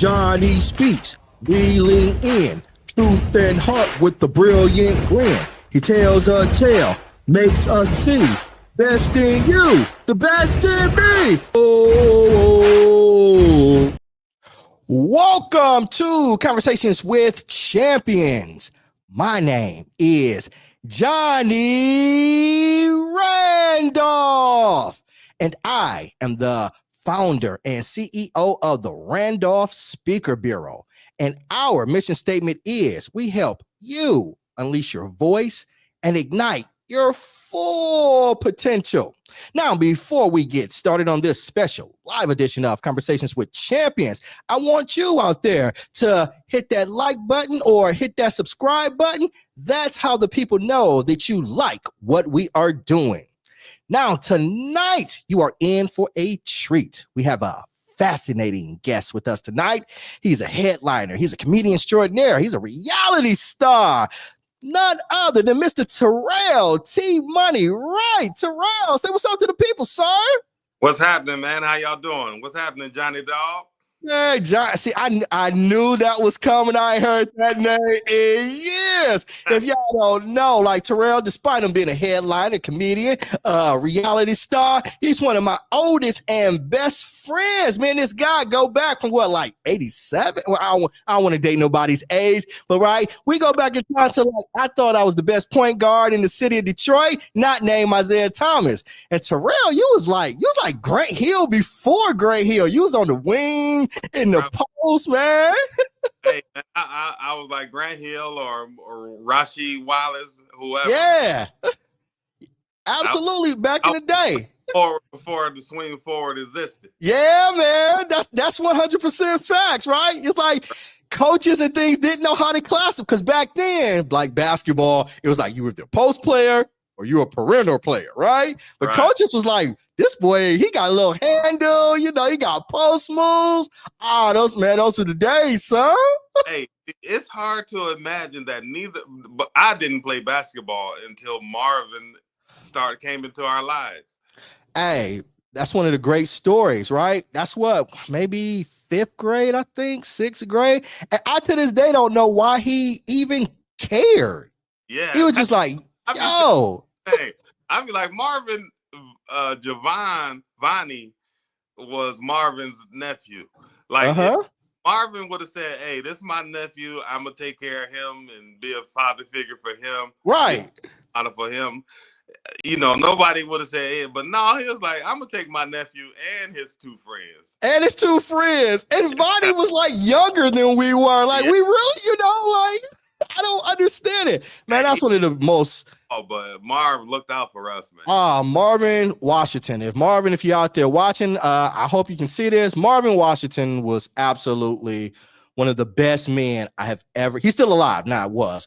Johnny speaks, we lean in, truth and heart with the brilliant grin. He tells a tale, makes us see, best in you, the best in me. Oh. Welcome to Conversations with Champions. My name is Johnny Randolph, and I am the founder and CEO of the Randolph Speaker Bureau. And our mission statement is we help you unleash your voice and ignite your full potential. Now, before we get started on this special live edition of Conversations with Champions, I want you out there to hit that like button or hit that subscribe button. That's how the people know that you like what we are doing. Now, tonight, you are in for a treat. We have a fascinating guest with us tonight. He's a headliner. He's a comedian extraordinaire. He's a reality star. None other than Mr. Tarrell T-Money Wright. Tarrell, say what's up to the people, sir. What's happening, man? How y'all doing? What's happening, Johnny Dog? Hey, John. See, I knew that was coming. I heard that name in years. If y'all don't know, like Tarrell, despite him being a headliner, comedian, reality star, he's one of my oldest and best friends. Man, this guy go back from what, like 87? Well, I don't want to date nobody's age, but right, we go back in time to like I thought I was the best point guard in the city of Detroit, not named Isaiah Thomas. And Tarrell, you was like Grant Hill before Grant Hill. You was on the wing. In the post, man. Hey, man, I was like Grant Hill or Rasheed Wallace, whoever. Yeah, absolutely. Back in the day, before the swing forward existed. Yeah, man, that's 100% facts, right? It's like coaches and things didn't know how to class them because back then, like basketball, it was like you were the post player or you were a perimeter player, right? But coaches was like, this boy, he got a little handle, he got post moves. Those are the days, son. Hey, it's hard to imagine that but I didn't play basketball until Marvin came into our lives. Hey, that's one of the great stories, right? That's what, maybe 5th grade, I think, 6th grade. And I, to this day, don't know why he even cared. Yeah. He was just like, yo. Hey, I'd be like, Marvin, Vonnie was Marvin's nephew. Like Marvin would have said, hey, this is my nephew. I'm going to take care of him and be a father figure for him. Right. For him. Nobody would have said, hey, but no, he was like, I'm going to take my nephew and his 2 friends. And Vonnie was like younger than we were. Like, we really, like, I don't understand it. Man, that's one of the most... Oh, but Marv looked out for us, man. Marvin Washington. If you're out there watching, I hope you can see this. Marvin Washington was absolutely one of the best men I have ever... He's still alive.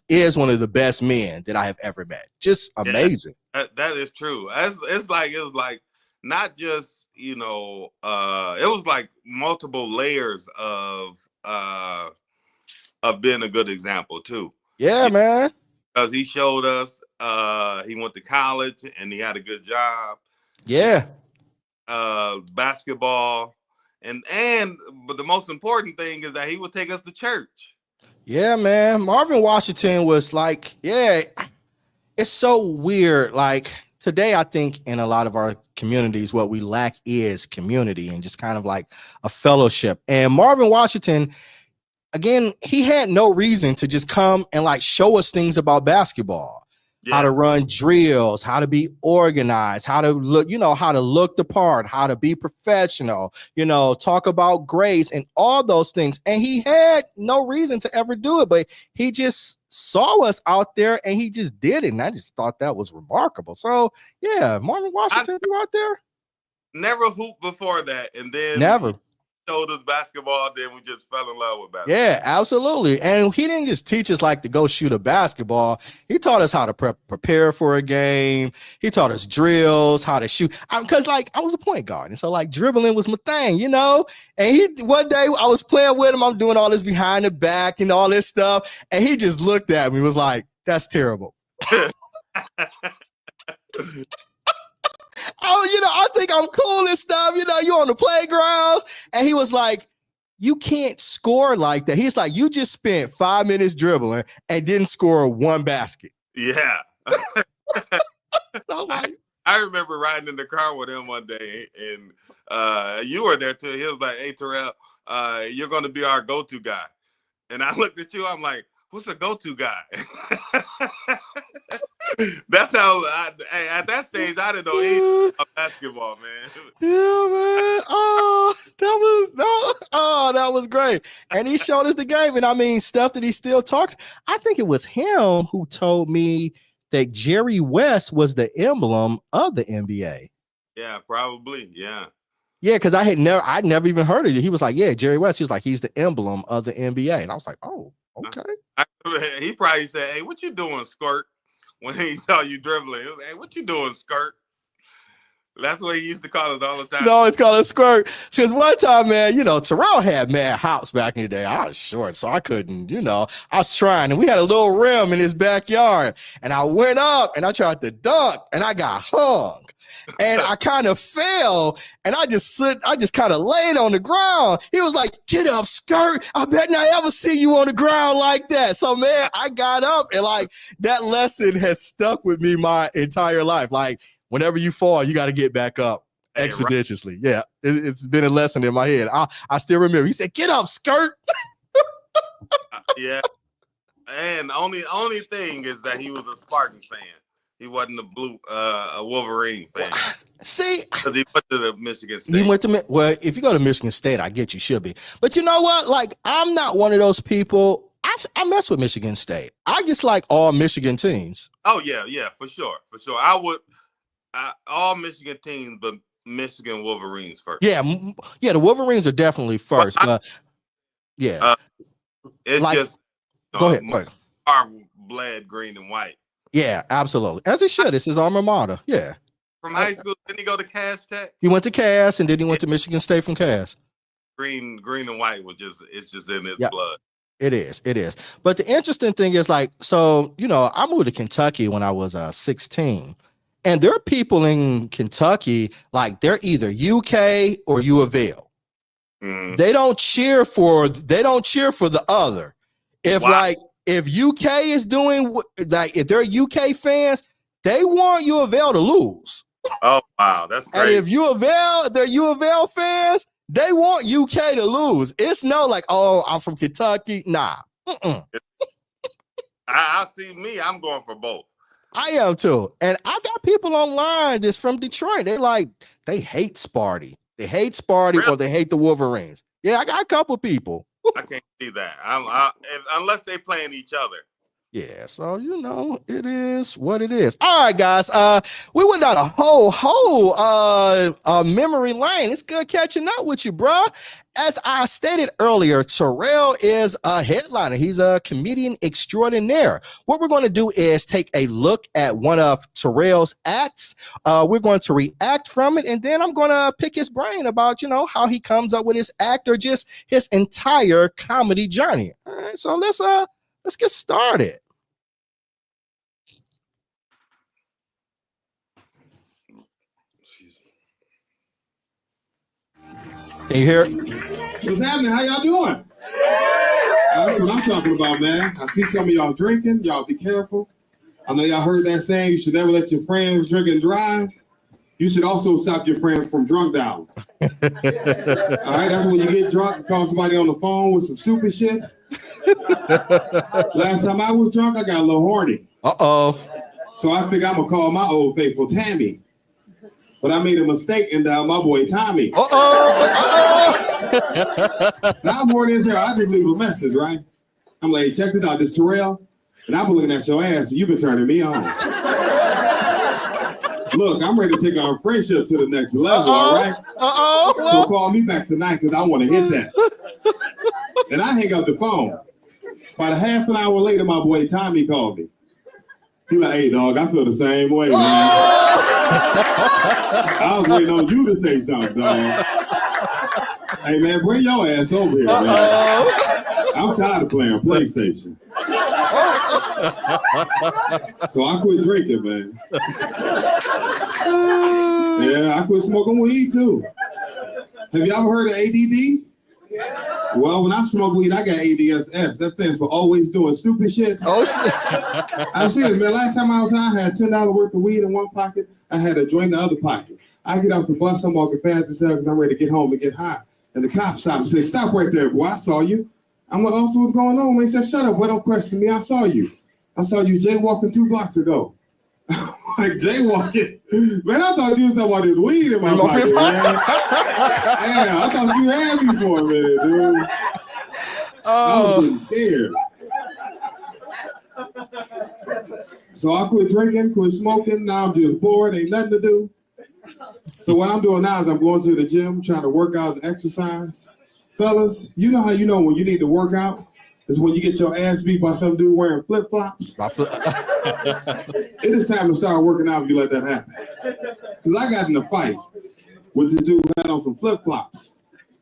Is one of the best men that I have ever met. Just amazing. Yeah, that is true. It was like not just, it was like multiple layers of being a good example too. Yeah, man. Because he showed us he went to college and he had a good job. Yeah. Basketball. But the most important thing is that he would take us to church. Yeah, man. Marvin Washington was like, it's so weird. Like today, I think in a lot of our communities, what we lack is community and just kind of like a fellowship. And Marvin Washington, again, he had no reason to just come and like show us things about basketball, how to run drills, how to be organized, how to look, how to look the part, how to be professional, talk about grades and all those things. And he had no reason to ever do it, but he just saw us out there and he just did it. And I just thought that was remarkable. So yeah, Marvin Washington, you out there? Never hooped before that. And then never showed us basketball, then we just fell in love with basketball. Yeah, absolutely. And he didn't just teach us like to go shoot a basketball. He taught us how to prepare for a game. He taught us drills, how to shoot. Because like I was a point guard, and so like dribbling was my thing, And one day I was playing with him. I'm doing all this behind the back and all this stuff, and he just looked at me, was like, "That's terrible." I think I'm cool and stuff, you on the playgrounds. And he was like, you can't score like that. He's like, you just spent 5 minutes dribbling and didn't score one basket. Yeah. Like, I remember riding in the car with him one day, and you were there too. He was like, "Hey, Tarrell, you're going to be our go-to guy." And I looked at you. I'm like, "What's a go-to guy?" That's how. At that stage, I didn't know anything about basketball, man. Yeah, man. That was great. And he showed us the game. And I mean, stuff that he still talks. I think it was him who told me that Jerry West was the emblem of the NBA. Yeah, probably. Yeah. Yeah, because I'd never even heard of it. He was like, yeah, Jerry West. He was like, he's the emblem of the NBA. And I was like, oh, okay. He probably said, "Hey, what you doing, Skirt?" When he saw you dribbling. He was like, "Hey, what you doing, Skirt?" That's what he used to call us all the time. No, it's called a squirt. Because one time, man, Tarrell had mad hops back in the day. I was short, so I couldn't, I was trying. And we had a little rim in his backyard. And I went up and I tried to dunk and I got hung. And I kind of fell and I just kind of laid on the ground. He was like, "Get up, Skirt. I bet not ever see you on the ground like that." So, man, I got up and like that lesson has stuck with me my entire life. Like, whenever you fall, you got to get back up expeditiously. Right. Yeah, it's been a lesson in my head. I still remember. He said, "Get up, Skirt." Yeah. And only thing is that he was a Spartan fan. He wasn't a Wolverine fan. See, because he went to the Michigan State. He went to well. If you go to Michigan State, I get you should be. But you know what? Like, I'm not one of those people. I mess with Michigan State. I just like all Michigan teams. Oh yeah, for sure. I would all Michigan teams, but Michigan Wolverines first. Yeah. The Wolverines are definitely first. But yeah, it's like, just go ahead. Our blood green and white. Yeah, absolutely. As it should. It's his alma mater. Yeah. From high school, didn't he go to Cass Tech? He went to Cass, and then he went to Michigan State from Cass. Green and white it's just in his blood. It is. But the interesting thing is, like, so, I moved to Kentucky when I was 16. And there are people in Kentucky, like, they're either UK or U of L. Mm. They don't cheer for the other. If UK is doing, like, if they're UK fans, they want U of L to lose. Oh, wow. That's crazy. And if they're U of L fans, they want UK to lose. It's no like, "Oh, I'm from Kentucky." Nah. I see me. I'm going for both. I am too. And I got people online that's from Detroit. They hate Sparty. They hate Sparty really? Or they hate the Wolverines. Yeah, I got a couple people. I can't see that. Unless they playing each other. Yeah, so it is what it is. All right, guys. We went down a whole memory lane. It's good catching up with you, bro. As I stated earlier, Tarrell is a headliner. He's a comedian extraordinaire. What we're going to do is take a look at one of Tarrell's acts. We're going to react from it, and then I'm going to pick his brain about, how he comes up with his act or just his entire comedy journey. All right, so let's get started. Can you hear it? What's happening? How y'all doing? That's what I'm talking about, man. I see some of y'all drinking. Y'all be careful. I know y'all heard that saying, you should never let your friends drink and drive. You should also stop your friends from drunk dialing. All right, that's when you get drunk and call somebody on the phone with some stupid shit. Last time I was drunk, I got a little horny. Uh-oh. So I figured I'm going to call my old faithful Tammy. But I made a mistake and dialed my boy Tommy. Now I'm horny as hell. I just leave a message, right? I'm like, check this out, this Tarrell. And I've been looking at your ass, and you've been turning me on. Look, I'm ready to take our friendship to the next level, all right? So call me back tonight, because I want to hit that. And I hang up the phone. About a half an hour later, my boy Tommy called me. He like, "Hey, dog, I feel the same way, man." I was waiting on you to say something, dog. Hey, man, bring your ass over here, man. I'm tired of playing PlayStation. So I quit drinking, man. Yeah, I quit smoking weed, too. Have you ever heard of ADD? Well, when I smoke weed, I got ADSS. That stands for always doing stupid shit. Oh shit! I'm serious, man. Last time I was out, I had $10 worth of weed in one pocket. I had a joint in the other pocket. I get off the bus, I'm walking fast as hell because I'm ready to get home and get high. And the cop stopped and said, "Stop right there, boy. I saw you." I'm like, "Officer, what's going on?" He said, "Shut up, boy. Don't question me. I saw you. I saw you jaywalking 2 blocks ago." Like jaywalking, man! I thought you was talking about this weed in my pocket, man. Yeah, I thought you had me for a minute, dude. I was getting scared. So I quit drinking, quit smoking. Now I'm just bored. Ain't nothing to do. So what I'm doing now is I'm going to the gym, trying to work out and exercise. Fellas, you know how you know when you need to work out? Is when you get your ass beat by some dude wearing flip-flops. It is time to start working out if you let that happen. Because I got in a fight with this dude who had on some flip-flops.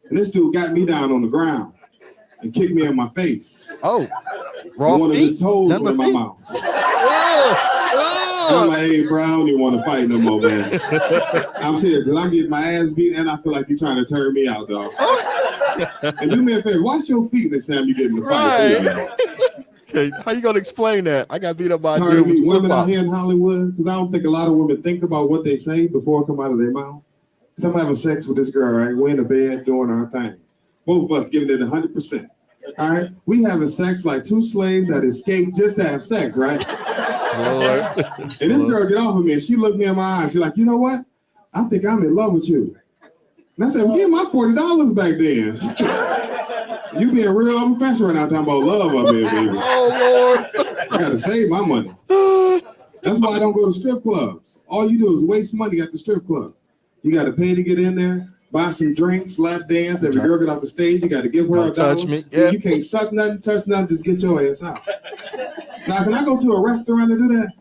And this dude got me down on the ground and kicked me in my face. Oh, raw one feet? Of his toes went in my mouth. I'm like, "Hey, bro, I don't even want to fight no more, man." I'm serious, because I'm getting my ass beat and I feel like you're trying to turn me out, dog. And do me a favor, wash your feet next time you get in the fight. Right. Okay, how you gonna explain that? I got beat up by a dude with women out here in Hollywood, because I don't think a lot of women think about what they say before it come out of their mouth. Because I'm having sex with this girl, right? We're in the bed doing our thing. Both of us giving it 100%. All right? We having sex like 2 slaves that escaped just to have sex, right? Lord. And this girl get off of me and she looked me in my eyes. She's like, "You know what? I think I'm in love with you." And I said, "Well, give my $40 back then." You being real unprofessional right now talking about love up here, baby. Oh, Lord. I gotta save my money. That's why I don't go to strip clubs. All you do is waste money at the strip club. You gotta pay to get in there, buy some drinks, lap dance. Every girl get off the stage, you gotta give her Don't a dollar. touch me. Yep. You can't suck nothing, touch nothing, just get your ass out. Now, can I go to a restaurant and do that?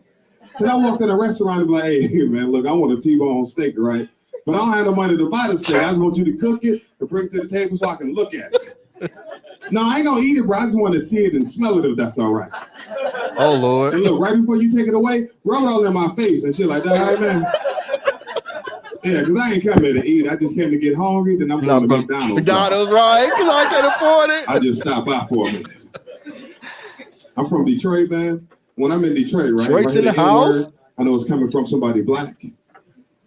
Can I walk in a restaurant and be like, "Hey, man, look, I want a T-bone steak, right? But I don't have no money to buy the steak. I just want you to cook it and bring it to the table so I can look at it." No, I ain't gonna eat it, bro. I just want to see it and smell it if that's all right. Oh, Lord. And look, right before you take it away, rub it all in my face and shit like that, all right, man? Yeah, because I ain't come here to eat. I just came to get hungry, then I'm going to McDonald's. McDonald's, right? Because I can't afford it. I just stopped by for a minute. I'm from Detroit, man. When I'm in Detroit, right? Detroit's in the house? I know it's coming from somebody black.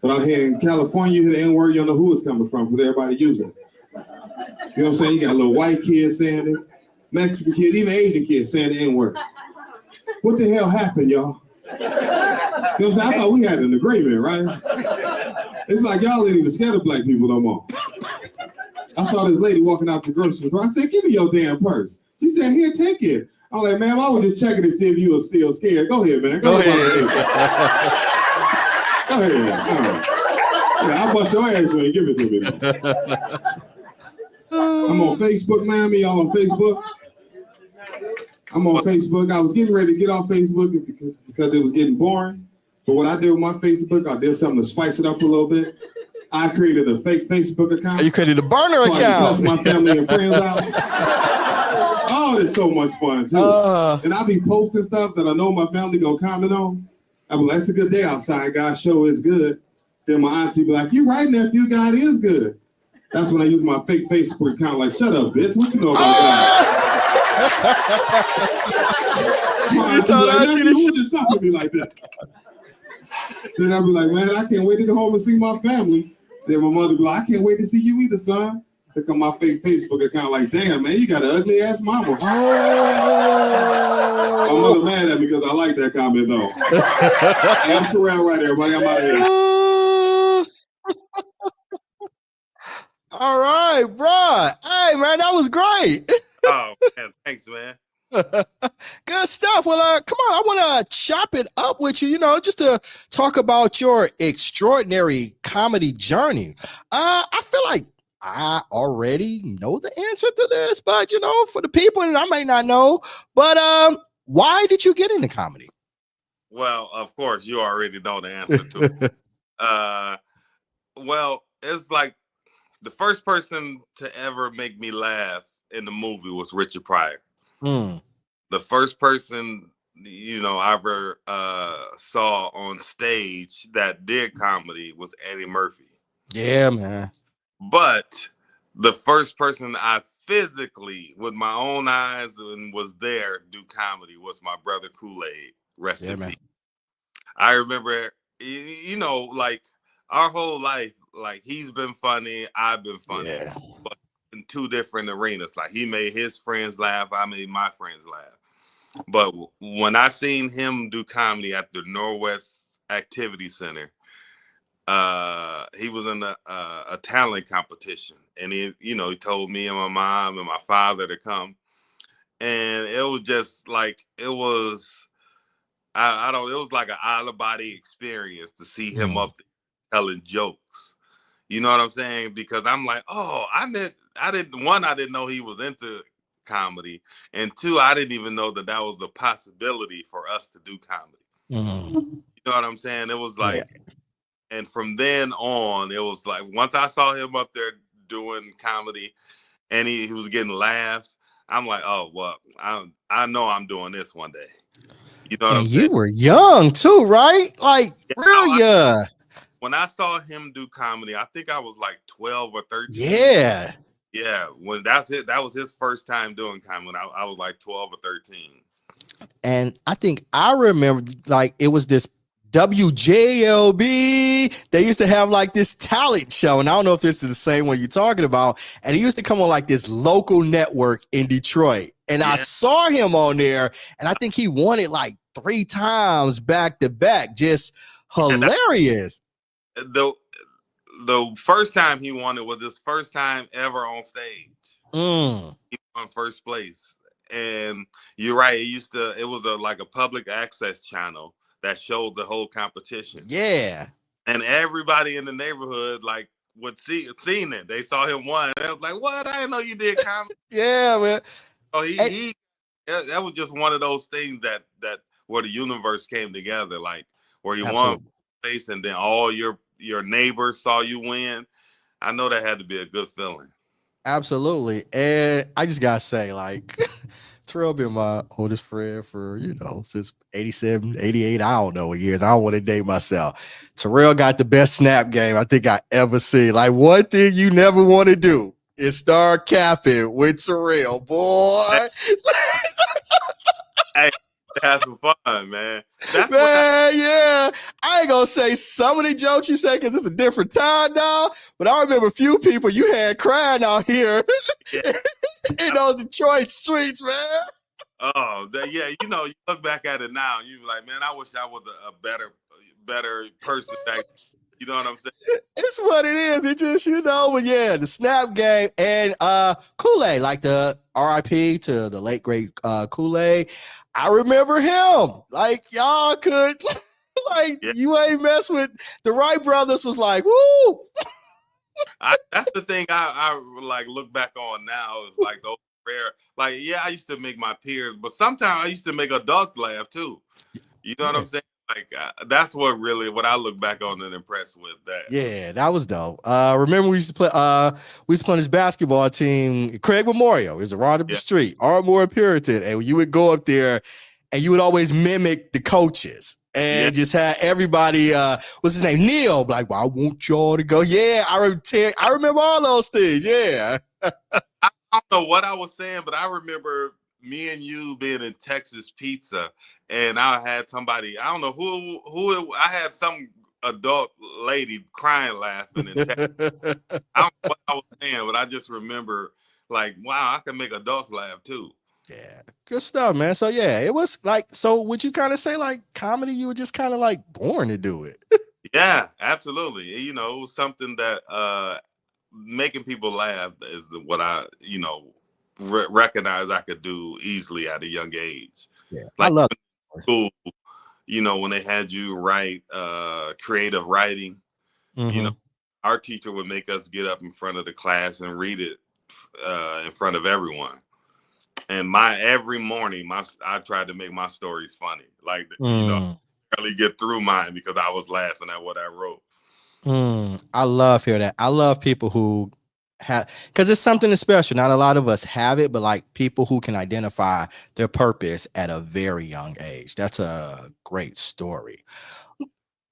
But out here in California, you hear the N-word, you don't know who it's coming from because everybody using it. You know what I'm saying? You got little white kids saying it, Mexican kids, even Asian kids saying the N-word. What the hell happened, y'all? You know what I'm saying? I thought we had an agreement, right? It's like y'all ain't even scared of black people no more. I saw this lady walking out the grocery store. I said, "Give me your damn purse." She said, "Here, take it." I'm like, "Ma'am, I was just checking to see if you were still scared. Go ahead, man. Go ahead. Go ahead. Yeah, I'll bust your ass when you give it to me. I'm on Facebook, man. Y'all on Facebook? I'm on Facebook. I was getting ready to get off Facebook because it was getting boring. But what I did with my Facebook, I did something to spice it up a little bit. I created a fake Facebook account. You created a burner so account. I could cuss my family and friends out. Oh, it's so much fun too. And I be posting stuff that I know my family gonna comment on. I be like, "It's a good day outside, guys. Show is good." Then my auntie be like, "You right, nephew? God is good." That's when I use my fake Facebook account. Like, "Shut up, bitch. What you know about God?" My auntie be like, "Nephew, who just talking to me like that?" Then I be like, "Man, I can't wait to go home and see my family." Then my mother be like, "I can't wait to see you either, son." They come my fake Facebook account like, "Damn, man, you got an ugly ass mama." My mother mad at me because I like that comment though. Hey, I'm Tarrell Wright, everybody. I'm out of here. All right, bro. Hey, man, that was great. Oh, man, thanks, man. Good stuff. Well, come on, I want to chop it up with you, just to talk about your extraordinary comedy journey. I feel like I already know the answer to this, but for the people, and I may not know, but why did you get into comedy? Well, of course, you already know the answer to it. Well, it's like the first person to ever make me laugh in the movie was Richard Pryor. The first person, I ever saw on stage that did comedy was Eddie Murphy. Yeah, man. But The first person I physically, with my own eyes, and was there do comedy was my brother Kool-Aid. Rest in peace. I remember, you know, like our whole life, like he's been funny, I've been funny, but in two different arenas. Like he made his friends laugh, I made my friends laugh. But when I seen him do comedy at the Northwest Activity Center, he was in a talent competition, and he told me and my mom and my father to come, and it was just like it was like an out of body experience to see him up there telling jokes. You know what I'm saying? Because I'm like, oh, I didn't know he was into comedy, and two, I didn't even know that was a possibility for us to do comedy. You know what I'm saying? It was like. Yeah. And from then on, it was like once I saw him up there doing comedy and he was getting laughs, I'm like, oh, well, I know I'm doing this one day. You know what I'm saying? You were young too, right? Like real young. When I saw him do comedy, I think I was like 12 or 13. Yeah. Yeah. When that's it, that was his first time doing comedy when I was like 12 or 13. And I think I remember like it was this WJLB. They used to have like this talent show, and I don't know if this is the same one you're talking about. And he used to come on like this local network in Detroit, and I saw him on there, and I think he won it like 3 times back to back. Just hilarious. The first time he won it was his first time ever on stage. He won first place, and you're right. It was like a public access channel that showed the whole competition. Yeah. And everybody in the neighborhood like would seen it. They saw him won. And I was like, what? I didn't know you did comedy. Yeah, man. So that was just one of those things that where the universe came together, like where you won place and then all your neighbors saw you win. I know that had to be a good feeling. Absolutely. And I just gotta say, like, Tarrell been my oldest friend for, since 87, 88. I don't know what years. I don't want to date myself. Tarrell got the best snap game I think I ever seen. Like, one thing you never want to do is start capping with Tarrell, boy. Hey, have some fun, man. Yeah. I ain't gonna say some of the jokes you say because it's a different time now, but I remember a few people you had crying out here in those Detroit streets, man. Oh, you look back at it now, and you're like, man, I wish I was a better person back. You know what I'm saying? It's what it is. It just, but yeah, the snap game and Kool-Aid, like the RIP to the late great Kool-Aid. I remember him. Like y'all could, you ain't mess with the Wright brothers. Was like, woo. That's the thing I like look back on now is like those rare. Like, yeah, I used to make my peers, but sometimes I used to make adults laugh too. You know what I'm saying? Like that's what I look back on and impressed with that. Yeah, that was dope. Remember we used to play on this basketball team, Craig Memorial. It was around up the street, Ardmore Puritan, and you would go up there and you would always mimic the coaches and just have everybody what's his name? Neil, like, well, I want y'all to go. Yeah, I remember all those things. Yeah. I don't know what I was saying, but I remember me and you being in Texas Pizza, and I had somebody, I don't know who I had some adult lady crying laughing in Texas. I don't know what I was saying, but I just remember like, wow, I can make adults laugh too. Yeah, good stuff, man. So yeah, it was like, so would you kind of say like comedy, you were just kind of like born to do it? Yeah, absolutely. It was something that making people laugh is what I, recognize I could do easily at a young age. Yeah, like, I love school, when they had you write creative writing, our teacher would make us get up in front of the class and read it in front of everyone. And every morning, I tried to make my stories funny. Like, really get through mine because I was laughing at what I wrote. I love hearing that. I love people who have, because it's something special. Not a lot of us have it, but like people who can identify their purpose at a very young age. That's a great story.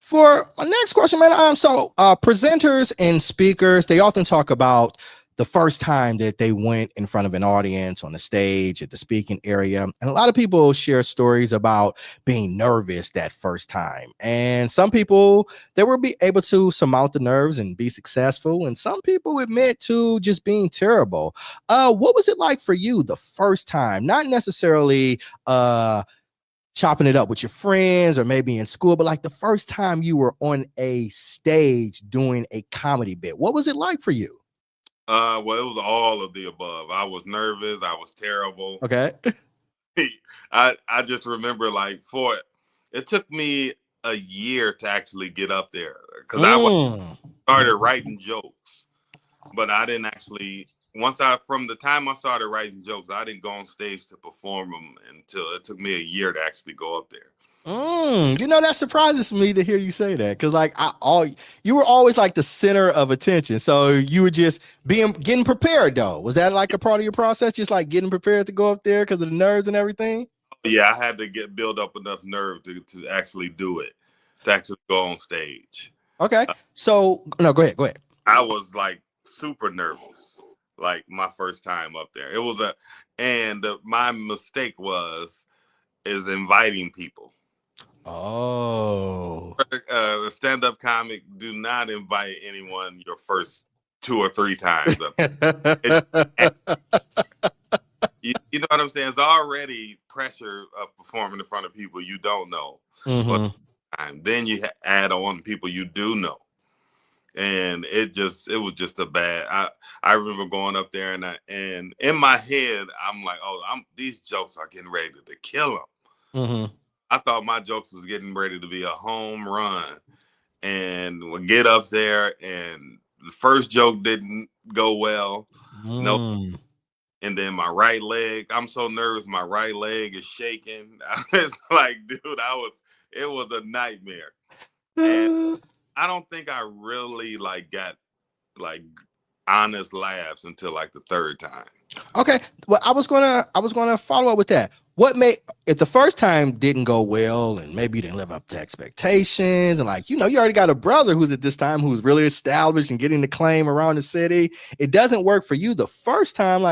For my next question, man, so presenters and speakers, they often talk about the first time that they went in front of an audience on the stage at the speaking area. And a lot of people share stories about being nervous that first time. And some people, they will be able to surmount the nerves and be successful. And some people admit to just being terrible. What was it like for you the first time? Not necessarily chopping it up with your friends or maybe in school, but like the first time you were on a stage doing a comedy bit. What was it like for you? Well, it was all of the above. I was nervous. I was terrible. Okay. I just remember it took me a year to actually get up there because I started writing jokes, but I didn't actually. From the time I started writing jokes, I didn't go on stage to perform them until it took me a year to actually go up there. That surprises me to hear you say that, because like you were always like the center of attention, so you were just getting prepared. Though, was that like a part of your process, just like getting prepared to go up there because of the nerves and everything? Yeah, I had to build up enough nerve to actually do it, to actually go on stage. Okay, so no, go ahead. I was like super nervous, like my first time up there. It was my mistake is inviting people. Oh, the stand-up comic, do not invite anyone your first 2 or 3 times up. You know what I'm saying? It's already pressure of performing in front of people you don't know. But then you add on people you do know. And it was just a bad. I remember going up there and in my head, I'm like, these jokes are getting ready to kill them. I thought my jokes was getting ready to be a home run, and we'll get up there, and the first joke didn't go well. No, and then my right leg, I'm so nervous, my right leg is shaking. It's like, dude, it was a nightmare. And I don't think I really got honest laughs until like the third time. Okay, well, I was gonna follow up with that. What if the first time didn't go well, and maybe you didn't live up to expectations, and you already got a brother who's at this time who's really established and getting the claim around the city. It doesn't work for you the first time.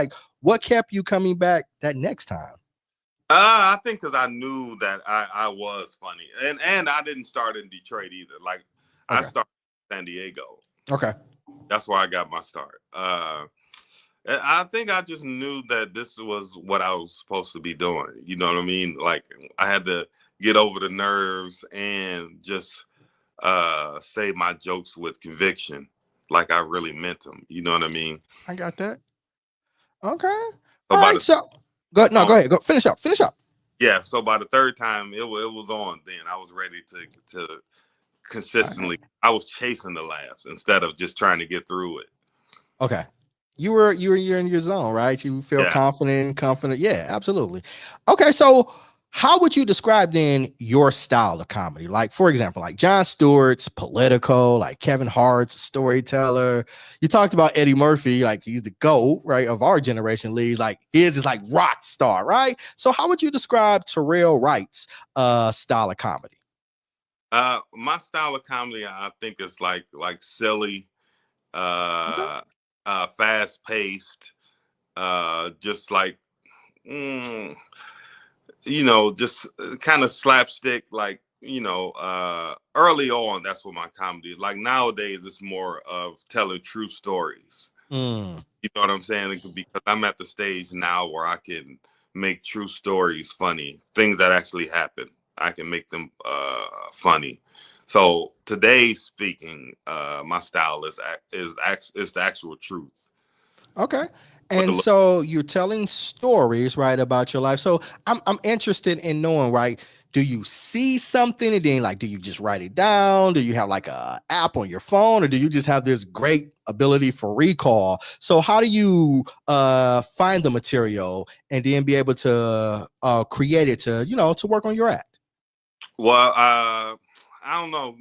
What kept you coming back that next time? I think because I knew that I was funny, and I didn't start in Detroit either. Okay. I started in San Diego. Okay, that's where I got my start. I think I just knew that this was what I was supposed to be doing. You know what I mean? Like, I had to get over the nerves and just say my jokes with conviction, like I really meant them. You know what I mean? I got that. Okay. So all right. So go ahead. Go finish up. Yeah. So by the third time, it was on. Then I was ready to consistently. Okay. I was chasing the laughs instead of just trying to get through it. Okay. You're in your zone, right? You feel confident. Yeah, absolutely. Okay, so how would you describe then your style of comedy? Like, for example, like Jon Stewart's political, like Kevin Hart's storyteller. You talked about Eddie Murphy, like he's the GOAT, right, of our generation leagues. Like his is like rock star, right? So how would you describe Tarrell Wright's style of comedy? My style of comedy, I think, is like silly, fast paced, just like, just kind of slapstick, early on. That's what my comedy is. Like nowadays, it's more of telling true stories. You know what I'm saying? Because I'm at the stage now where I can make true stories funny, things that actually happen. I can make them funny. So today, speaking, my style is the actual truth. Okay. And so you're telling stories, right, about your life. So I'm interested in knowing, right, do you see something and then do you just write it down? Do you have like a app on your phone, or do you just have this great ability for recall? So how do you find the material and then be able to create it to, to work on your act? Well, I don't know.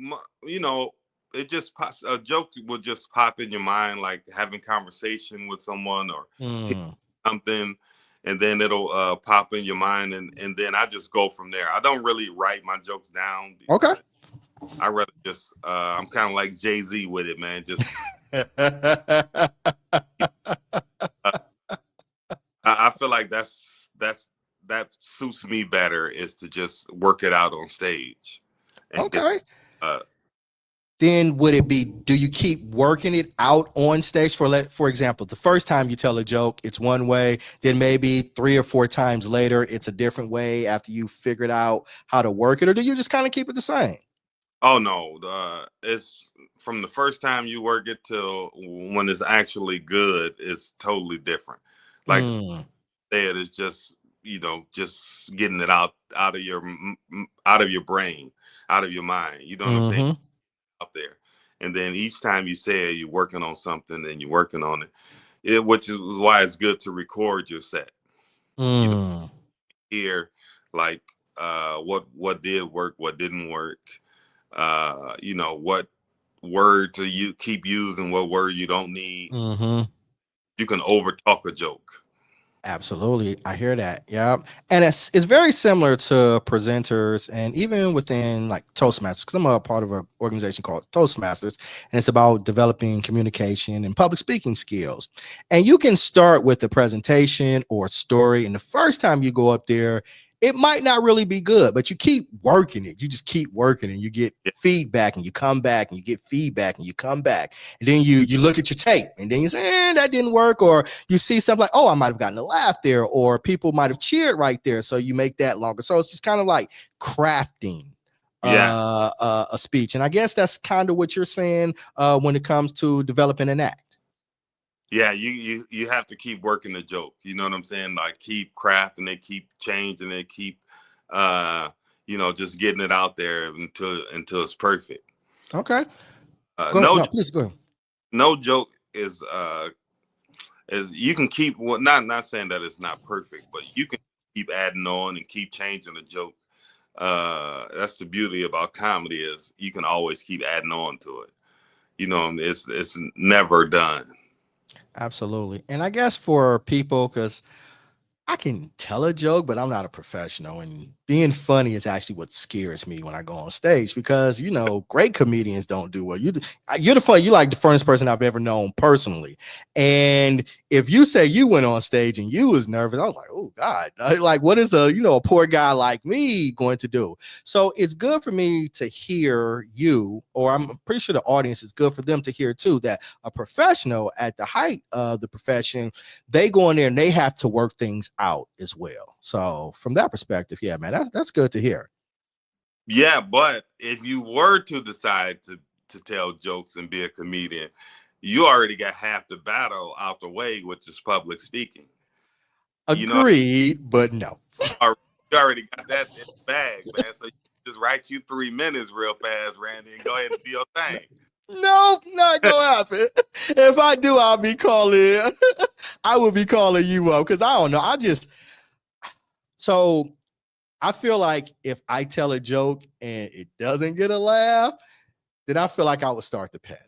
It just a joke will just pop in your mind, like having conversation with someone or something, and then it'll pop in your mind, and then I just go from there. I don't really write my jokes down. Okay. I rather just I'm kind of like Jay-Z with it, man. Just that suits me better, is to just work it out on stage. Okay. Then would it be, do you keep working it out on stage? For example, the first time you tell a joke, it's one way, then maybe 3 or 4 times later, it's a different way after you figured out how to work it, or do you just kind of keep it the same? Oh no, it's from the first time you work it till when it's actually good, it's totally different. Like said, it's just, just getting it out of your brain, out of your mind. You know what I'm saying? Out there. And then each time you say it, you're working on something and you're working on it, which is why it's good to record your set. Hear like what did work, what didn't work, what word to you keep using, what word you don't need. You can over talk a joke. Absolutely. I hear that. Yeah. And it's very similar to presenters, and even within like Toastmasters, because I'm a part of an organization called Toastmasters, and it's about developing communication and public speaking skills. And you can start with a presentation or story, and the first time you go up there, it might not really be good, but you keep working it. You just keep working, and you get feedback, and you come back, and you get feedback, and you come back, and then you look at your tape, and then you say, that didn't work, or you see something like, oh, I might have gotten a laugh there, or people might have cheered right there, so you make that longer. So it's just kind of like crafting a speech, and I guess that's kind of what you're saying when it comes to developing an act. Yeah, you have to keep working the joke. You know what I'm saying? Like keep crafting it, keep changing it, keep just getting it out there until it's perfect. Okay. Please go ahead. No joke is you can keep not saying that it's not perfect, but you can keep adding on and keep changing the joke. That's the beauty about comedy, is you can always keep adding on to it. It's never done. Absolutely. And I guess for people, because I can tell a joke, but I'm not a professional, and being funny is actually what scares me when I go on stage, because great comedians don't do well. You're like the funniest person I've ever known personally, and if you say you went on stage and you was nervous, I was like, oh God, like what is a poor guy like me going to do? So it's good for me to hear you, or I'm pretty sure the audience is good for them to hear too, that a professional at the height of the profession, they go in there and they have to work things out as well. So from that perspective, yeah, man, that's good to hear. Yeah, but if you were to decide to tell jokes and be a comedian, you already got half the battle out the way, which is public speaking. Agreed, but no. You already got that in the bag, man. So you just write you 3 minutes real fast, Randy, and go ahead and do your thing. Nope, not gonna happen. If I do, I will be calling you up, because I don't know. So I feel like if I tell a joke and it doesn't get a laugh, then I feel like I would start to panic.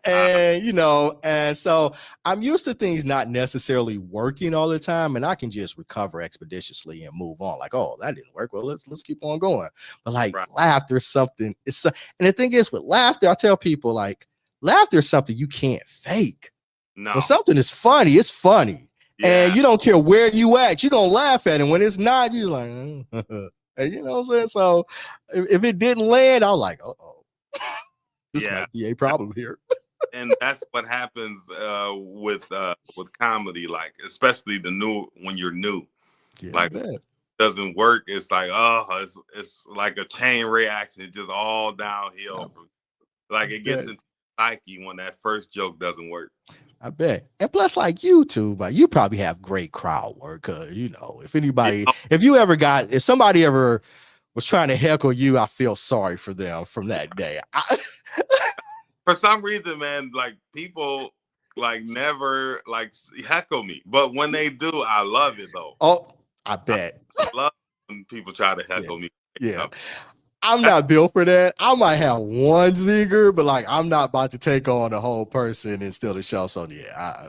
And so I'm used to things not necessarily working all the time, and I can just recover expeditiously and move on. Like, oh, that didn't work. Well, let's keep on going. But like laughter is something. And the thing is, with laughter, I tell people, like, laughter is something you can't fake. No. When something is funny, it's funny. Yeah. And you don't care where you at, you're gonna laugh at it. When it's not, you're like, and you know what I'm saying? So if it didn't land, I'm like, this might be a problem here. And that's what happens with comedy, like especially when you're new. Yeah, like it doesn't work. It's like, it's like a chain reaction. It's just all downhill. Like it gets into psyche when that first joke doesn't work. I bet. And plus, like you too, but you probably have great crowd work. If somebody ever was trying to heckle you, I feel sorry for them from that day. For some reason, man, like people like never like heckle me, but when they do, I love it though. Oh, I bet. I love when people try to heckle me. Yeah. I'm not built for that. I might have one zinger, but like I'm not about to take on a whole person and steal the show. So yeah,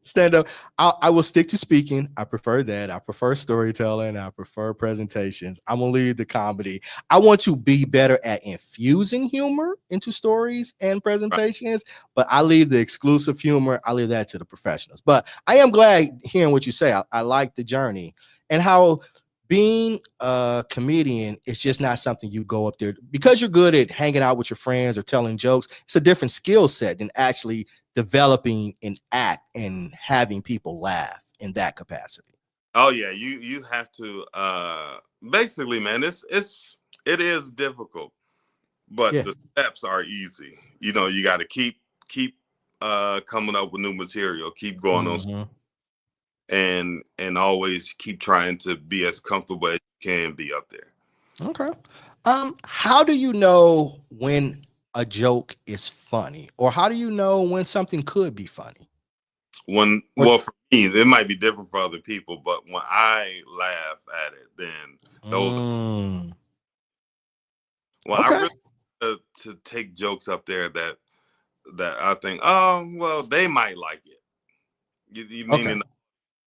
Stand up. I will stick to speaking. I prefer that. I prefer storytelling. I prefer presentations. I'm gonna leave the comedy. I want to be better at infusing humor into stories and presentations, but I leave the exclusive humor. I leave that to the professionals. But I am glad hearing what you say. I like the journey and how being a comedian is just not something you go up there because you're good at hanging out with your friends or telling jokes. It's a different skill set than actually developing an act and having people laugh in that capacity. Oh yeah, you have to basically, man, it is difficult, but Yeah. the steps are easy. You know, you got to keep coming up with new material, keep going on, Mhm. and always keep trying to be as comfortable as you can be up there. Okay. How do you know when a joke is funny, or how do you know when something could be funny? Or Well, for me, it might be different for other people, but when I laugh at it, then those. Mm, Well, I okay. really to take jokes up there that I think, oh well, they might like it. You Okay. meaning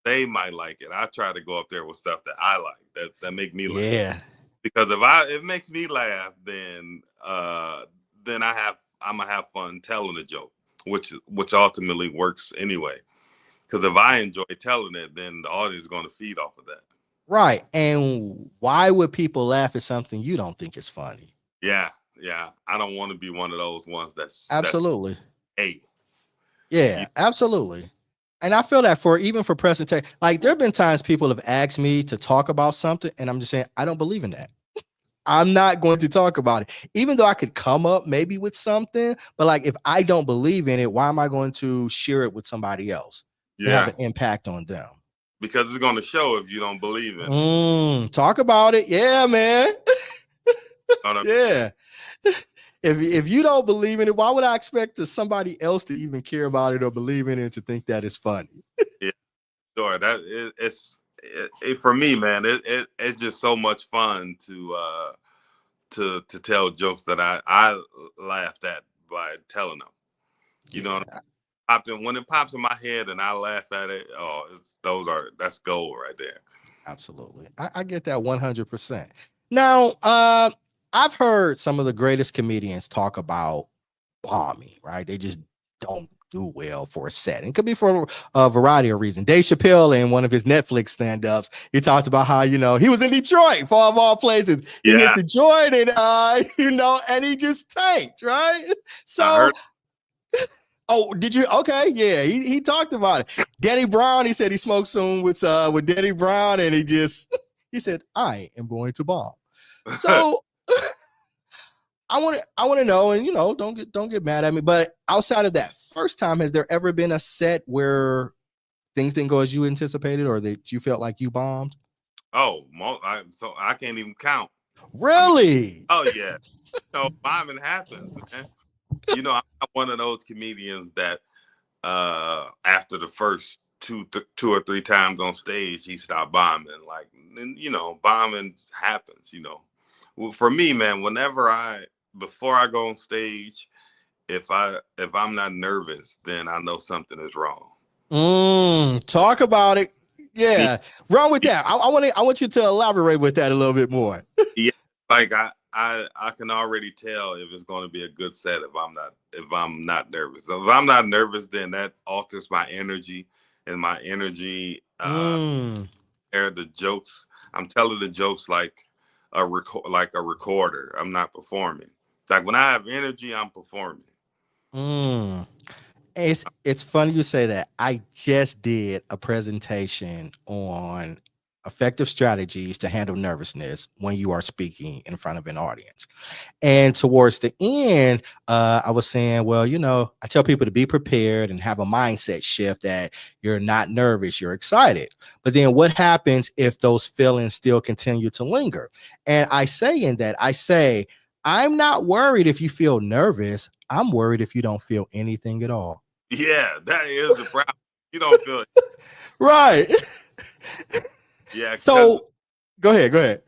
they might like it. I try to go up there with stuff that I like, that make me laugh. Yeah. Because if it makes me laugh, then I'm gonna have fun telling the joke, which ultimately works anyway. Because if I enjoy telling it, then the audience is going to feed off of that. Right. And why would people laugh at something you don't think is funny? Yeah, yeah. I don't want to be one of those ones that's Absolutely. hey. You, Yeah, absolutely. And I feel that for even for presentation, like there have been times people have asked me to talk about something, and I'm just saying, I don't believe in that. I'm not going to talk about it, even though I could come up maybe with something. But like, if I don't believe in it, why am I going to share it with somebody else to have yeah, an impact on them? because it's going to show if you don't believe in it. Talk about it. Yeah, man. You know what Yeah. If you don't believe in it, why would I expect somebody else to even care about it or believe in it to think that it's funny? yeah, sure. For me, man. It's just so much fun to tell jokes that I laughed at by telling them. You know, Yeah, when it pops in my head and I laugh at it, oh, that's gold right there. absolutely. I get that 100%. Now, I've heard some of the greatest comedians talk about bombing, right? They just don't do well for a set. And it could be for a variety of reasons. Dave Chappelle, in one of his Netflix stand-ups, he talked about how, he was in Detroit for of all places. He hit Yeah, the joint and and he just tanked, right? I So, heard. oh, did you? Okay, yeah, he talked about it. Danny Brown, he said he smoked some with Danny Brown, and he said, I am going to bomb. So I want to know, and don't get mad at me, but outside of that first time, has there ever been a set where things didn't go as you anticipated, or that you felt like you bombed? Oh, so I can't even count. I mean, Really? oh yeah, bombing happens, man. I'm not one of those comedians that after the first two or three times on stage he stopped bombing. Like, and, bombing happens. Well, for me, man, before I go on stage, if I'm not nervous, then I know something is wrong. Talk about it. Yeah, Yeah, wrong with that. I want you to elaborate with that a little bit more. yeah. Like I can already tell if it's going to be a good set if I'm not nervous. If I'm not nervous, then that alters my energy, and my energy Mm, the jokes. I'm telling the jokes like like a recorder. I'm not performing. Like when I have energy, I'm performing. mm. It's funny you say that. I just did a presentation on effective strategies to handle nervousness when you are speaking in front of an audience. And towards the end, I was saying, well, I tell people to be prepared and have a mindset shift that you're not nervous, you're excited. But then what happens if those feelings still continue to linger? And I say, I'm not worried if you feel nervous. I'm worried if you don't feel anything at all. Yeah, that is the problem. You don't feel it. Right. Yeah, because the So go ahead. Go ahead.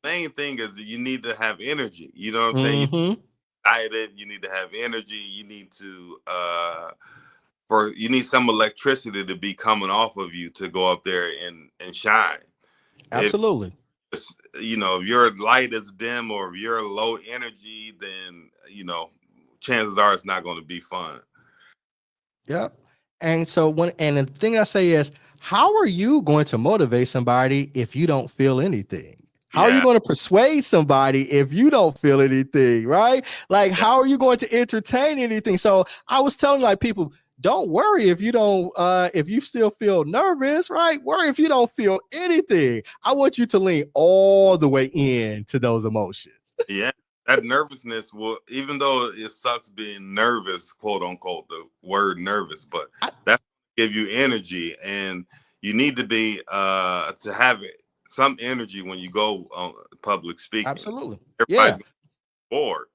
main thing is you need to have energy. You know what I'm saying? Mm-hmm. Excited. You need to have energy. You need to you need some electricity to be coming off of you to go up there and shine. Absolutely. If your light is dim or if you're low energy, then chances are it's not going to be fun. Yep. And so the thing I say is, how are you going to motivate somebody if you don't feel anything? How are you going to persuade somebody if you don't feel anything, right? Like, how are you going to entertain anything? So I was telling like people, don't worry if you don't, if you still feel nervous, right? Worry if you don't feel anything. I want you to lean all the way into those emotions. Yeah. That nervousness will, even though it sucks being nervous, quote unquote, the word nervous, but that give you energy, and you need to be to have some energy when you go on public speaking. Absolutely. Everybody's bored.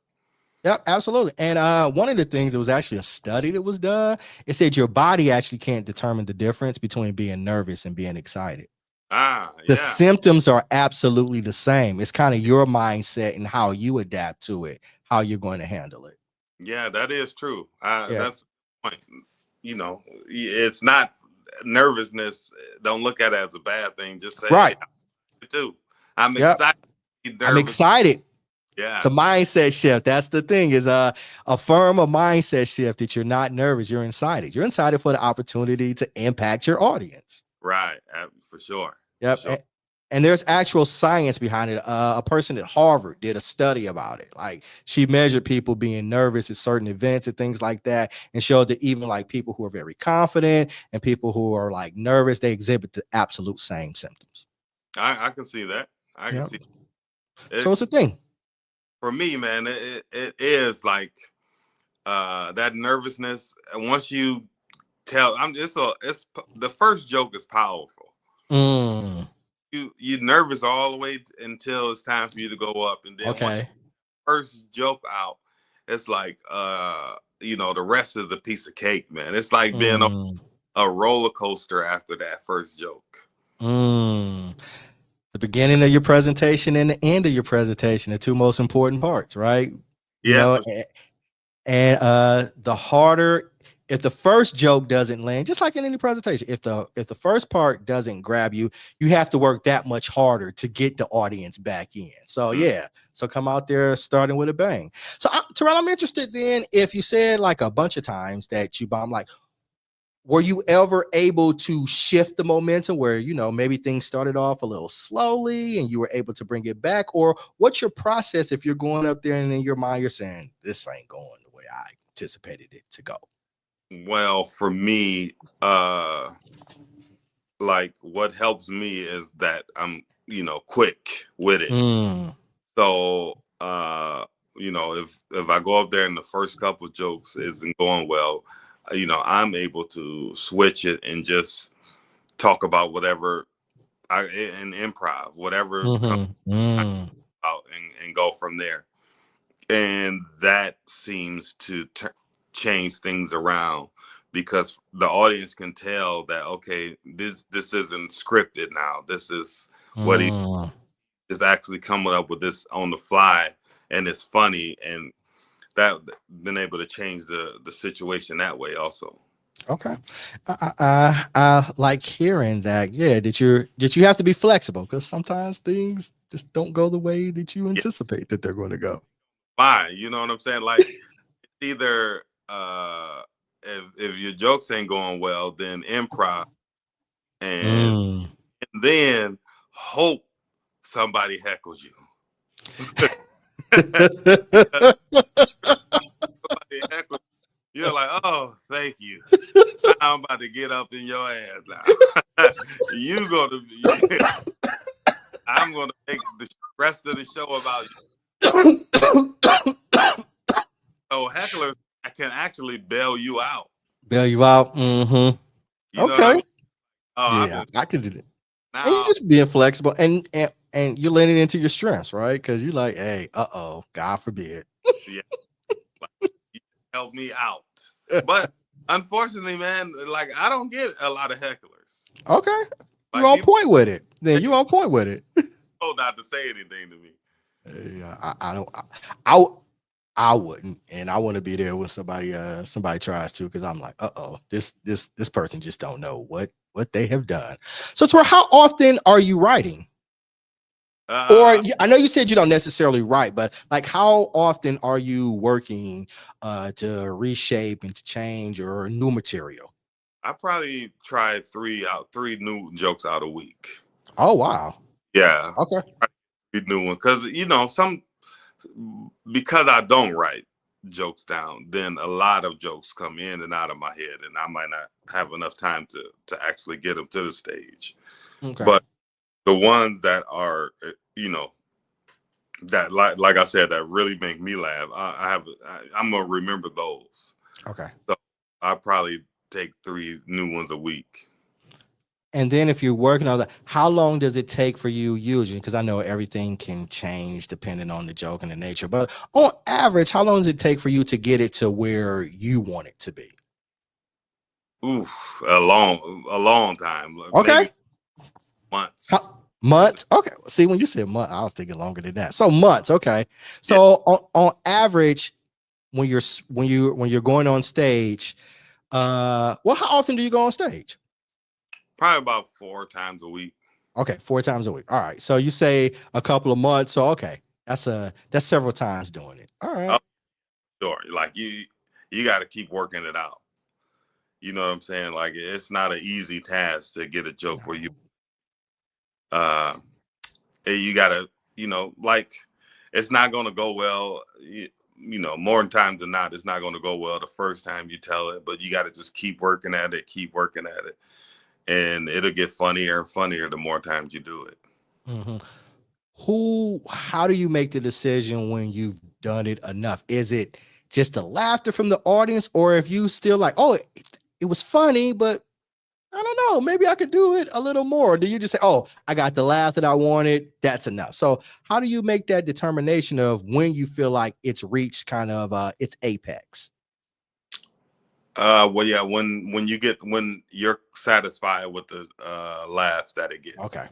Yep, absolutely. And one of the things, it was actually a study that was done. It said your body actually can't determine the difference between being nervous and being excited. The symptoms are absolutely the same. It's kind of your mindset and how you adapt to it, how you're going to handle it. Yeah, that is true. That's the point. It's not nervousness. Don't look at it as a bad thing. Just say, right. Hey, too. I'm excited. I'm excited. Yeah. It's a mindset shift. That's the thing, is affirm a mindset shift that you're not nervous. You're excited. You're excited for the opportunity to impact your audience. Right. For sure. Yep. For sure. And there's actual science behind it. A person at Harvard did a study about it. Like, she measured people being nervous at certain events and things like that, and showed that even like people who are very confident and people who are like nervous, they exhibit the absolute same symptoms. I can see that. I can see it. So it's a thing. For me, man, it is like that nervousness. And once you tell, it's the first joke is powerful. You're nervous all the way until it's time for you to go up, and then once you first joke out, it's like the rest is a piece of cake, man. It's like being on a roller coaster after that first joke. The beginning of your presentation and the end of your presentation, the two most important parts, right? And the harder, if the first joke doesn't land, just like in any presentation, if the first part doesn't grab you, you have to work that much harder to get the audience back in. So so come out there starting with a bang. So Tarrell, I'm interested then, if you said like a bunch of times that you bomb, like, were you ever able to shift the momentum where, maybe things started off a little slowly and you were able to bring it back? Or what's your process if you're going up there and in your mind you're saying, this ain't going the way I anticipated it to go? Well, for me, like, what helps me is that I'm, quick with it. So, if I go up there and the first couple of jokes isn't going well, I'm able to switch it and just talk about whatever in improv, whatever comes out, and go from there. And that seems to change things around, because the audience can tell that, okay, this isn't scripted now. This is what he is actually coming up with this on the fly, and it's funny, and that been able to change the situation that way also. Okay. I like hearing that. Yeah, that you have to be flexible, because sometimes things just don't go the way that you anticipate that they're going to go. Fine, you know what I'm saying? Like, either if your jokes ain't going well, then improv, and then hope somebody heckles you. You're like, oh, thank you. I'm about to get up in your ass now. I'm gonna make the rest of the show about you. So hecklers can actually bail you out. Bail you out. You know what I mean? I could do that. Now, and you're just being flexible, and you're leaning into your strengths, right? Because you're like, hey, God forbid. Yeah. Like, you help me out. But unfortunately, man, like, I don't get a lot of hecklers. Okay. Like, you're on point with it. Then you're on point with it. Oh, not to say anything to me. I don't. I wouldn't, and I want to be there when somebody tries to, because I'm like, this person just don't know what they have done. So, Tor, how often are you writing? Or I know you said you don't necessarily write, but like, how often are you working to reshape and to change or new material? I probably try three new jokes out a week. Oh wow. Yeah. Okay. New one, because because I don't write jokes down, then a lot of jokes come in and out of my head, and I might not have enough time to actually get them to the stage. Okay. But the ones that are, that like I said, that really make me laugh, I'm gonna remember those. Okay. So I probably take 3 new ones a week. And then if you're working on that, how long does it take for you usually? Because I know everything can change depending on the joke and the nature, but on average, how long does it take for you to get it to where you want it to be? Oof, a long time. Okay. Maybe months. Months? Okay. See, when you said month, I was thinking longer than that. So months. Okay. So Yeah. on average, when you're going on stage, well, how often do you go on stage? Probably about 4 times a week. Okay, 4 times a week. All right. So you say a couple of months. So okay, that's several times doing it. All right. Sure. Like you got to keep working it out. You know what I'm saying? Like, it's not an easy task to get a joke where you gotta, like, it's not gonna go well. More times than not, it's not gonna go well the first time you tell it, but you got to just keep working at it, and it'll get funnier and funnier the more times you do it. Mm-hmm. How do you make the decision when you've done it enough? Is it just the laughter from the audience, or if you still like, oh, it was funny, but I don't know, maybe I could do it a little more? Or do you just say, oh, I got the laugh that I wanted, that's enough? So how do you make that determination of when you feel like it's reached kind of its apex? Well, yeah, when you're satisfied with the laughs that it gets. Okay.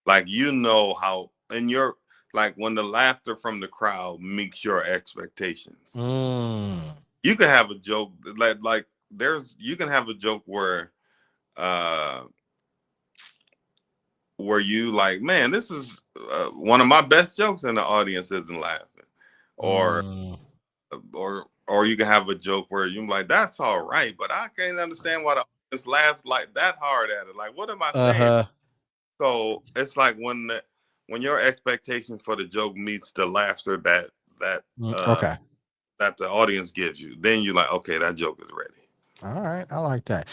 Like, how, and you're like, when the laughter from the crowd meets your expectations. You can have a joke like you can have a joke where you like, man, this is one of my best jokes, and the audience isn't laughing. Or you can have a joke where you're like, that's all right, but I can't understand why the audience laughs like that hard at it. Like, what am I saying? So it's like when your expectation for the joke meets the laughter Okay. that the audience gives you, then you're like, okay, that joke is ready. All right, I like that.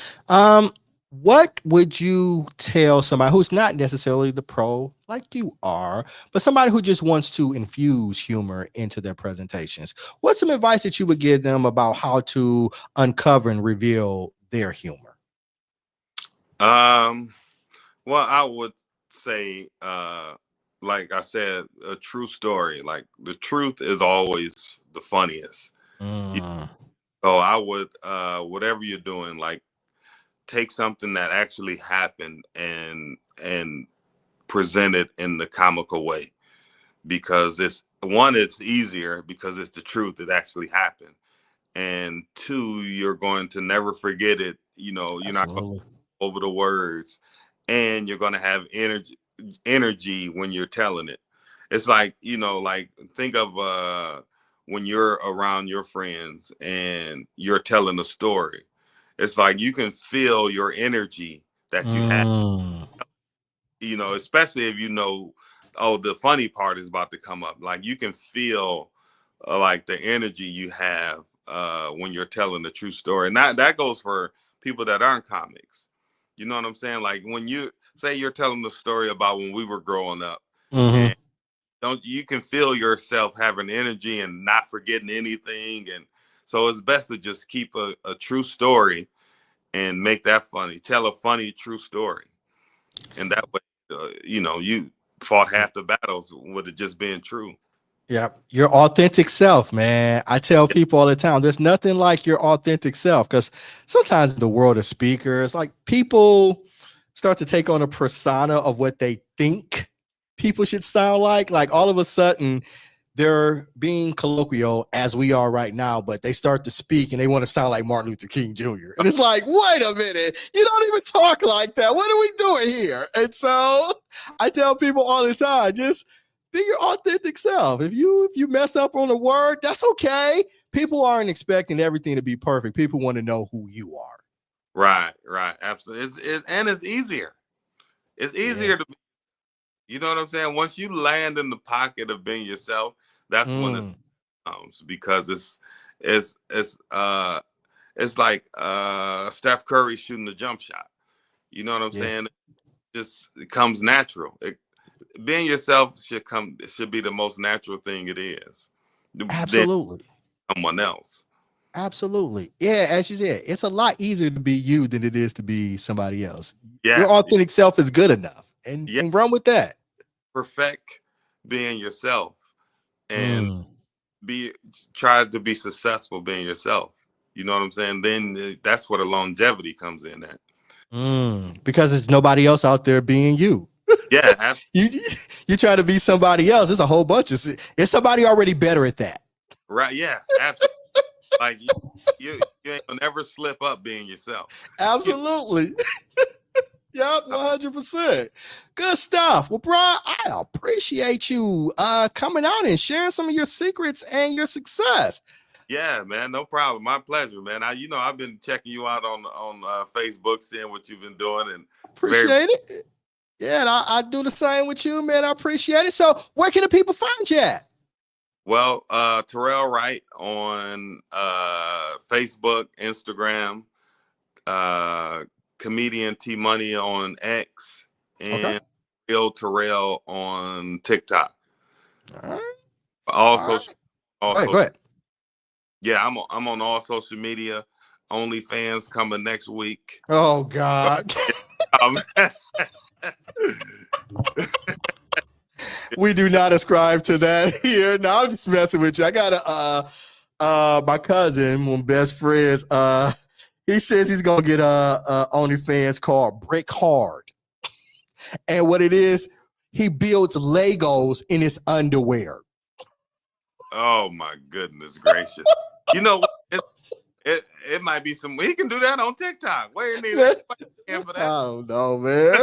What would you tell somebody who's not necessarily the pro like you are, but somebody who just wants to infuse humor into their presentations? What's some advice that you would give them about how to uncover and reveal their humor? Well, I would say, like I said, a true story. Like, the truth is always the funniest. So I would, whatever you're doing, like, take something that actually happened and present it in the comical way, because it's easier because it's the truth. It actually happened. And 2, you're going to never forget it. You're not going to over the words, and you're going to have energy when you're telling it. It's like, like, think of when you're around your friends and you're telling a story. It's like you can feel your energy that you have, especially if oh, the funny part is about to come up. Like, you can feel like the energy you have when you're telling the true story. And that goes for people that aren't comics. You know what I'm saying? Like, when you say you're telling the story about when we were growing up, and you can feel yourself having energy and not forgetting anything. And so it's best to just keep a true story and make that funny. Tell a funny, true story. And that way, you fought half the battles with it just being true. Yeah, your authentic self, man. I tell people all the time, there's nothing like your authentic self, because sometimes in the world of speakers, like, people start to take on a persona of what they think people should sound like. Like, all of a sudden, they're being colloquial as we are right now, but they start to speak and they want to sound like Martin Luther King Jr. And it's like, wait a minute, you don't even talk like that. What are we doing here? And so I tell people all the time, just be your authentic self. If you mess up on a word, that's okay. People aren't expecting everything to be perfect. People want to know who you are. Right, absolutely. It's easier. It's easier to be, you know what I'm saying? Once you land in the pocket of being yourself, that's when it comes, because it's like Steph Curry shooting the jump shot. You know what I'm saying? It comes natural. Being yourself should be the most natural thing it is. Absolutely. Than someone else. Absolutely. Yeah, as you said, it's a lot easier to be you than it is to be somebody else. Yeah. Your authentic self is good enough, and run with that. Perfect being yourself and try to be successful being yourself. You know what I'm saying? Then that's where the longevity comes in at. Because there's nobody else out there being you. Yeah, absolutely. you try to be somebody else. There's a whole bunch of it's somebody already better at that. Right? Yeah, absolutely. Like you ain't gonna never slip up being yourself. Absolutely. Yep, 100%. Good stuff. Well, bro, I appreciate you coming out and sharing some of your secrets and your success. Yeah, man, no problem. My pleasure, man. I've been checking you out on Facebook, seeing what you've been doing, and appreciate it. Yeah, and I do the same with you, man. I appreciate it. So, where can the people find you at? Well, Tarrell Wright on Facebook, Instagram, Comedian T Money on X, and Real Tarrell on TikTok. All right. Also, go ahead. Yeah, I'm on all social media. OnlyFans coming next week. Oh God. We do not ascribe to that here. No, I'm just messing with you. I got my cousin, my best friends. He says he's gonna get a OnlyFans called Brick Hard, and what it is, he builds Legos in his underwear. Oh my goodness gracious! You know, it might be some. We can do that on TikTok. Where you need for that? I don't know, man.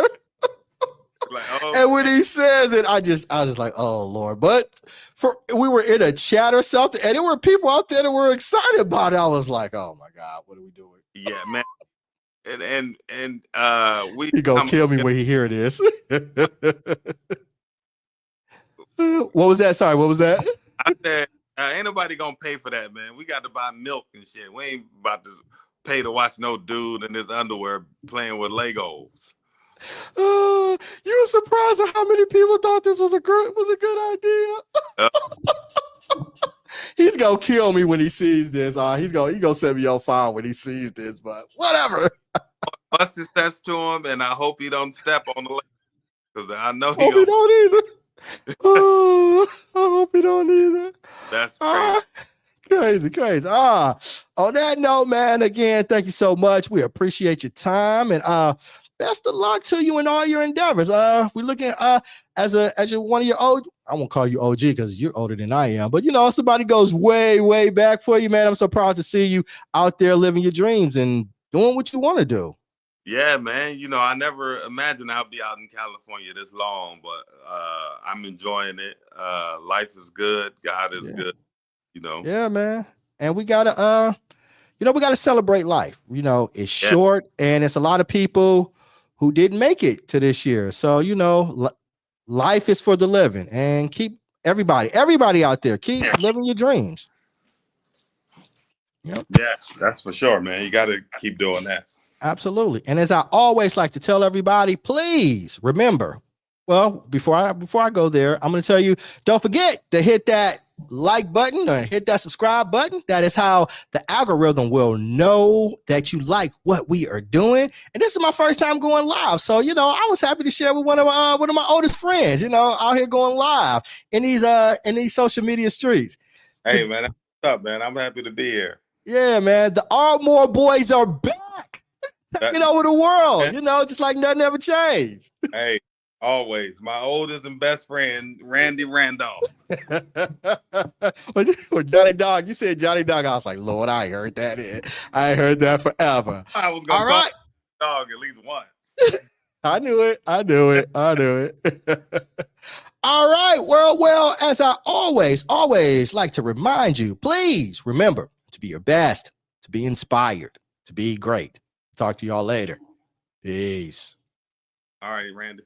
Like, and when he says it, I was just like, oh Lord. But we were in a chat or something, and there were people out there that were excited about it. I was like, oh my God, what are we doing? Yeah, man. And he gonna kill me when he hear this. What was that? Sorry, what was that? I said, ain't nobody gonna pay for that, man. We got to buy milk and shit. We ain't about to pay to watch no dude in his underwear playing with Legos. You were surprised at how many people thought this was a good idea. He's gonna kill me when he sees this. He's gonna send me on fire when he sees this. But whatever. Bust his test to him, and I hope he don't step on the leg, because I know he don't either. Oh, I hope he don't either. That's crazy. Crazy. On that note, man, again, thank you so much. We appreciate your time, and best of luck to you in all your endeavors. We're looking as one of your old. I won't call you OG because you're older than I am, but somebody goes way, way back for you, man. I'm so proud to see you out there living your dreams and doing what you want to do. Yeah, man. I never imagined I'll be out in California this long, but I'm enjoying it. Life is good. God is good. Yeah, man. And we gotta we gotta celebrate life. It's short, and it's a lot of people who didn't make it to this year. So, life is for the living, and keep everybody out there, keep living your dreams. Yeah, that's for sure, man. You got to keep doing that. Absolutely. And as I always like to tell everybody, please remember, well, before I go there, I'm going to tell you, don't forget to hit that like button or hit that subscribe button. That is how the algorithm will know that you like what we are doing. And this is my first time going live. So, I was happy to share with one of my oldest friends, out here going live in these social media streets. Hey, man, what's up, man? I'm happy to be here. Yeah, man. The Ardmore boys are back. Taking over the world, just like nothing ever changed. Hey, Always. My oldest and best friend, Randy Randolph. Well, Johnny Dog, you said Johnny Dog. I was like, Lord, I ain't heard that. I ain't heard that forever. I was going to call Dog at least once. I knew it. All right. Well, as I always like to remind you, please remember to be your best, to be inspired, to be great. Talk to y'all later. Peace. All right, Randy.